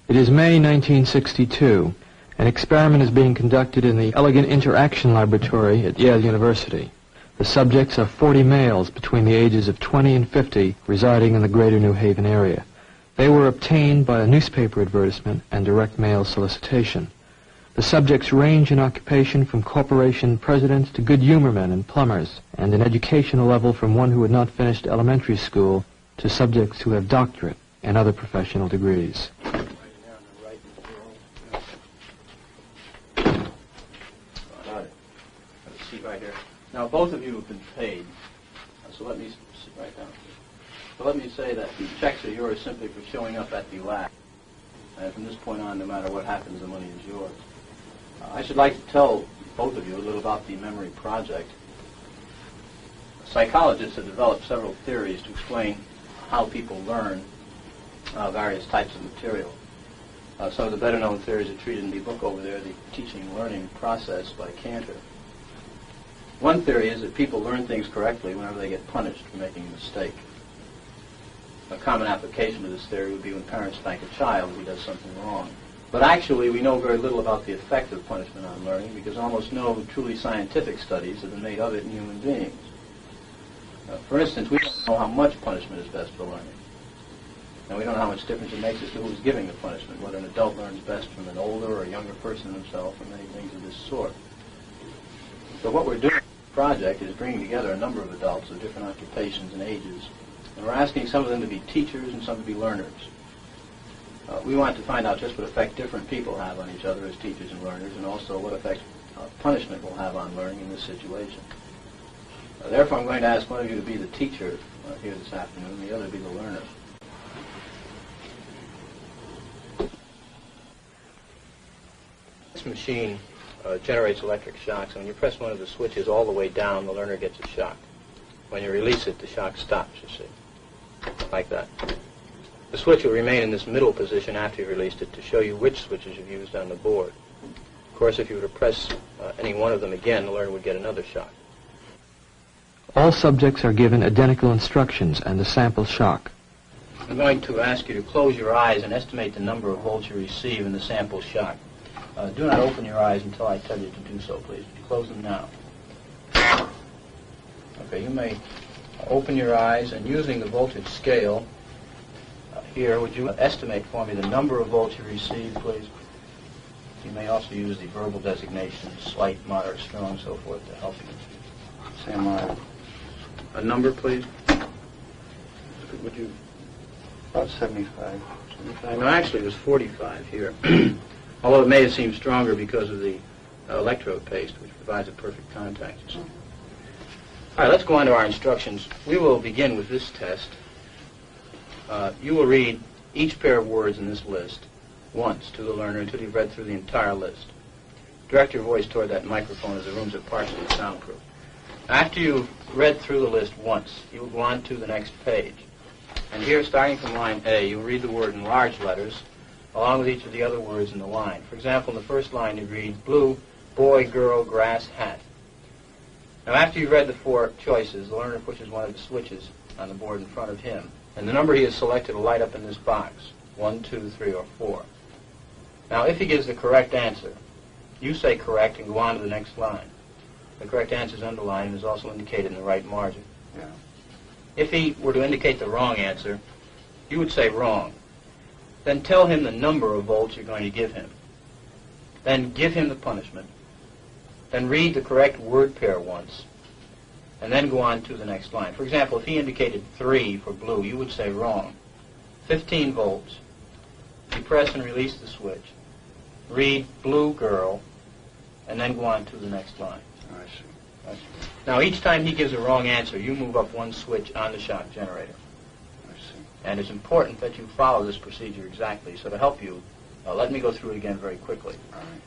It is May 1962. An experiment is being conducted in the Elegant Interaction Laboratory at Yale University. The subjects are 40 males between the ages of 20 and 50 residing in the greater New Haven area. They were obtained by a newspaper advertisement and direct mail solicitation. The subjects range in occupation from corporation presidents to good humormen and plumbers, and in educational level from one who had not finished elementary school to subjects who have doctorate and other professional degrees. Right here. Now, both of you have been paid, so let me sit right down. So let me say that the checks are yours simply for showing up at the lab. And from this point on, no matter what happens, the money is yours. I should like to tell both of you a little about the memory project. Psychologists have developed several theories to explain how people learn various types of material. Some of the better-known theories are treated in the book over there, The Teaching and Learning Process by Cantor. One theory is that people learn things correctly whenever they get punished for making a mistake. A common application of this theory would be when parents spank a child if he does something wrong. But actually, we know very little about the effect of punishment on learning because almost no truly scientific studies have been made of it in human beings. For instance, we don't know how much punishment is best for learning. And we don't know how much difference it makes as to who's giving the punishment, whether an adult learns best from an older or a younger person himself, or many things of this sort. So what we're doing in the project is bringing together a number of adults of different occupations and ages, and we're asking some of them to be teachers and some to be learners. We want to find out just what effect different people have on each other as teachers and learners, and also what effect punishment will have on learning in this situation. Therefore, I'm going to ask one of you to be the teacher here this afternoon, and the other to be the learner. This machine generates electric shocks, and when you press one of the switches all the way down, the learner gets a shock. When you release it, the shock stops, you see, like that. The switch will remain in this middle position after you released it to show you which switches you've used on the board. Of course, if you were to press any one of them again, the learner would get another shock. All subjects are given identical instructions and a sample shock. I'm going to ask you to close your eyes and estimate the number of volts you receive in the sample shock. Do not open your eyes until I tell you to do so, please. Close them now. Okay, you may open your eyes, and using the voltage scale here, would you estimate for me the number of volts you received, please? You may also use the verbal designation, slight, moderate, strong, so forth, to help you. Say a number, please. Would you? About 75. No, actually, it was 45 here. Although it may have seemed stronger because of the electrode paste, which provides a perfect contact. All right, let's go on to our instructions. We will begin with this test. You will read each pair of words in this list once to the learner until you've read through the entire list. Direct your voice toward that microphone as the rooms are partially soundproof. After you've read through the list once, you will go on to the next page. And here, starting from line A, you'll read the word in large letters, along with each of the other words in the line. For example, in the first line, you read blue, boy, girl, grass, hat. Now, after you've read the four choices, the learner pushes one of the switches on the board in front of him, and the number he has selected will light up in this box, 1, 2, 3, or 4. Now, if he gives the correct answer, you say correct and go on to the next line. The correct answer is underlined and is also indicated in the right margin. Yeah. If he were to indicate the wrong answer, you would say wrong. Then tell him the number of volts you're going to give him. Then give him the punishment. Then read the correct word pair once, and then go on to the next line. For example, if he indicated 3 for blue, you would say wrong. 15 volts. You press and release the switch. Read blue girl, and then go on to the next line. I see. Now, each time he gives a wrong answer, you move up one switch on the shock generator. I see. And it's important that you follow this procedure exactly. So to help you, let me go through it again very quickly. All right.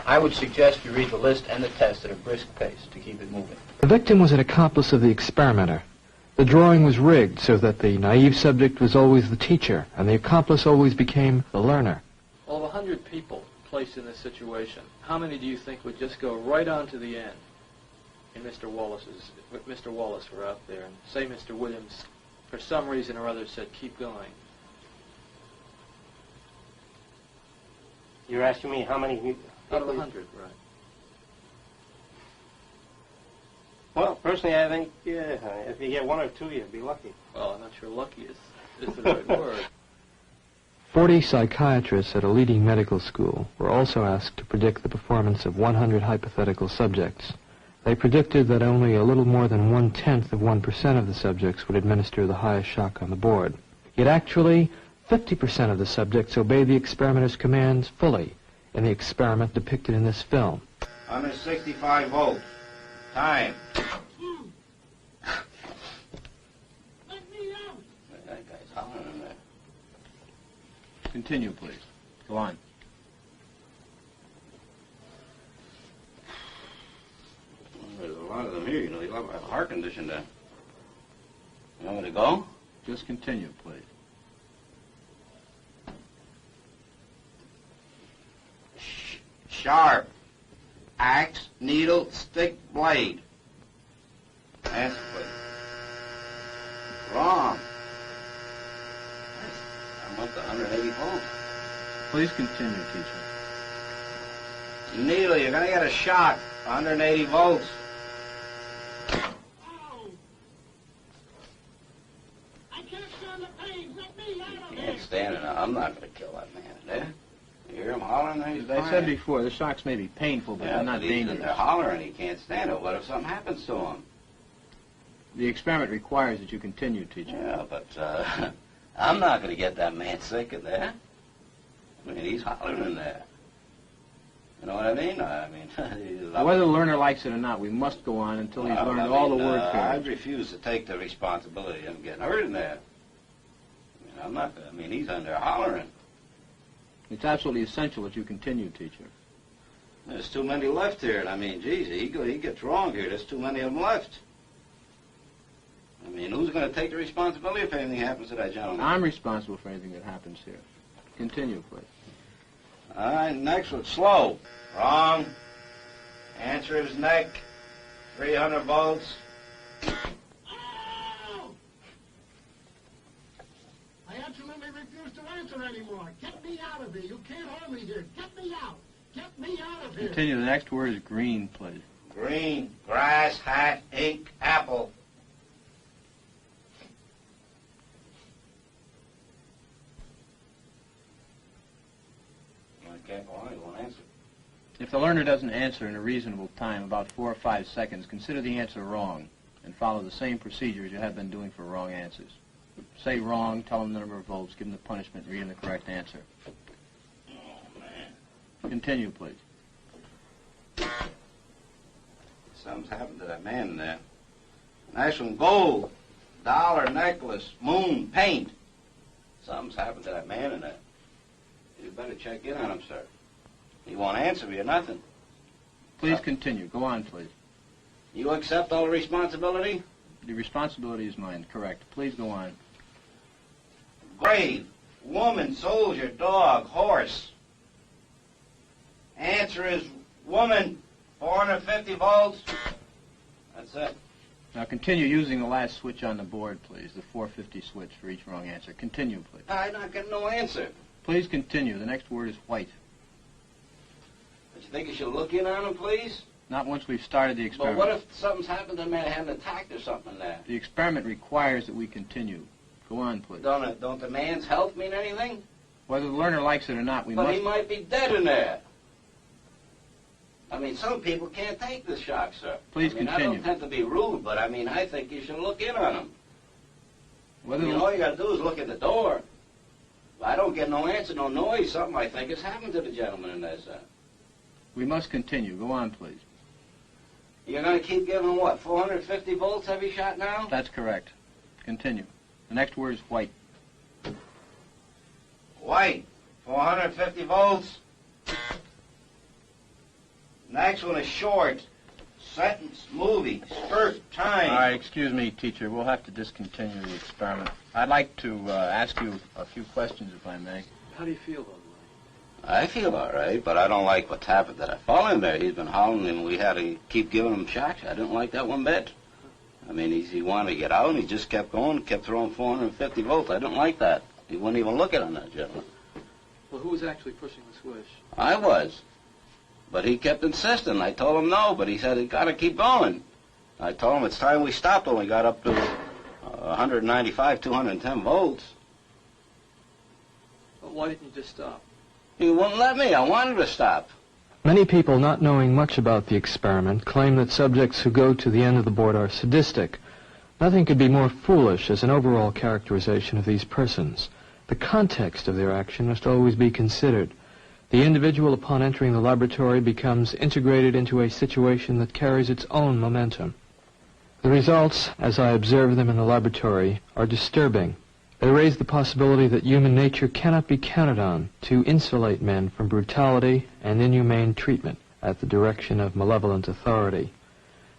I would suggest you read the list and the test at a brisk pace to keep it moving. The victim was an accomplice of the experimenter. The drawing was rigged so that the naive subject was always the teacher, and the accomplice always became the learner. Of 100 people placed in this situation, how many do you think would just go right on to the end? In Mr. Wallace were out there, and say Mr. Williams, for some reason or other, said, keep going. You're asking me how many... Out of 100, right. Well, personally, I think, yeah, if you get 1 or 2, you'd be lucky. Well, I'm not sure lucky is the right word. 40 psychiatrists at a leading medical school were also asked to predict the performance of 100 hypothetical subjects. They predicted that only a little more than 1/10 of 1% of the subjects would administer the highest shock on the board. Yet actually, 50% of the subjects obeyed the experimenter's commands fully in the experiment depicted in this film. 165 volts. Time. That guy's hollering in there. Continue, please. Go on. There's a lot of them here, you know. They have a heart condition there. You want me to go? Just continue, please. Sharp. Axe, needle, stick, blade. Answer, please. Wrong. I'm up to 180 volts. Please continue, teacher. Needle, you're going to get a shock. 180 volts. I can't stand the pain. Let me out of You can't stand it now. I'm not going to kill that man there. You hear him hollering there? He's As I crying. said before, the shocks may be painful, but Yeah, they're not but he's in dangerous. there hollering. He can't stand it. What if something happens to him? The experiment requires that you continue, teacher. Yeah, but I'm not going to get that man sick in there. I mean, he's hollering in there. You know what I mean? Whether the learner likes it or not, we must go on until he's learned all the word I pairs. refuse to take the responsibility of him getting hurt in there. He's in there hollering. It's absolutely essential that you continue, teacher. There's too many left here. Geez, he gets wrong here. There's too many of them left. Who's going to take the responsibility if anything happens to that gentleman? I'm responsible for anything that happens here. Continue, please. All right, next one, slow. Wrong. Answer is neck. 300 volts. Ow! I absolutely refuse to answer anymore. Get me out of here. You can't hold me here. Get me out. Get me out of here. Continue. The next word is green, please. Green, grass, hat, ink, apple. I can't go on, he won't answer. If the learner doesn't answer in a reasonable time, about 4 or 5 seconds, consider the answer wrong and follow the same procedure as you have been doing for wrong answers. Say wrong, tell them the number of volts, give them the punishment, read them the correct answer. Oh, man. Continue, please. Something's happened to that man in there. Nice one, gold, dollar, necklace, moon, paint. Something's happened to that man in there. You better check in on him, sir. He won't answer me or nothing. Please continue. Go on, please. You accept all the responsibility? The responsibility is mine, correct. Please go on. Grave, woman, soldier, dog, horse. Answer is woman, 450 volts. That's it. Now continue using the last switch on the board, please, the 450 switch for each wrong answer. Continue, please. I'm not getting no answer. Please continue. The next word is white. But you think you should look in on him, please? Not once we've started the But experiment. what if something's happened to the man, had an attack or something there? The experiment requires that we continue. Go on, please. Don't the man's health mean anything? Whether the learner likes it or not, we But must... he might be dead in there. Some people can't take the shock, sir. Please I continue. don't tend to be rude, but I think you should look in on him. Whether the... All you got to do is look at the door. If I don't get no answer, no noise, something I think has happened to the gentleman in there, sir. We must continue. Go on, please. You're going to keep giving what, 450 volts every shot now? That's correct. Continue. The next word is white. White, 450 volts. Next one is short. Sentence, movie, spurt, time. All right, excuse me, teacher. We'll have to discontinue the experiment. I'd like to ask you a few questions, if I may. How do you feel, though? I feel all right, but I don't like what's happened to that fellow in there. He's been howling, and we had to keep giving him shocks. I didn't like that one bit. He wanted to get out, and he just kept going, kept throwing 450 volts. I didn't like that. He wouldn't even look at him, that gentleman. Well, who was actually pushing the switch? I was. But he kept insisting. I told him no, but he said, "It's got to keep going." I told him it's time we stopped when we got up to 195, 210 volts. Well, why didn't you just stop? He wouldn't let me. I wanted to stop. Many people, not knowing much about the experiment, claim that subjects who go to the end of the board are sadistic. Nothing could be more foolish as an overall characterization of these persons. The context of their action must always be considered. The individual, upon entering the laboratory, becomes integrated into a situation that carries its own momentum. The results, as I observe them in the laboratory, are disturbing. They raise the possibility that human nature cannot be counted on to insulate men from brutality and inhumane treatment at the direction of malevolent authority.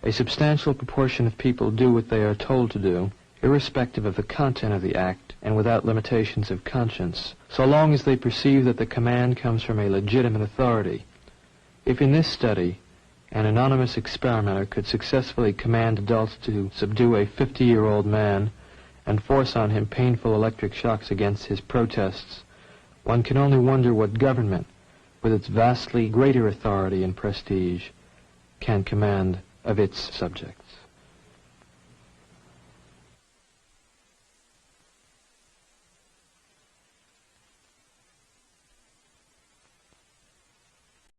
A substantial proportion of people do what they are told to do, irrespective of the content of the act and without limitations of conscience, so long as they perceive that the command comes from a legitimate authority. If in this study an anonymous experimenter could successfully command adults to subdue a 50-year-old man and force on him painful electric shocks against his protests, one can only wonder what government, with its vastly greater authority and prestige, can command of its subjects.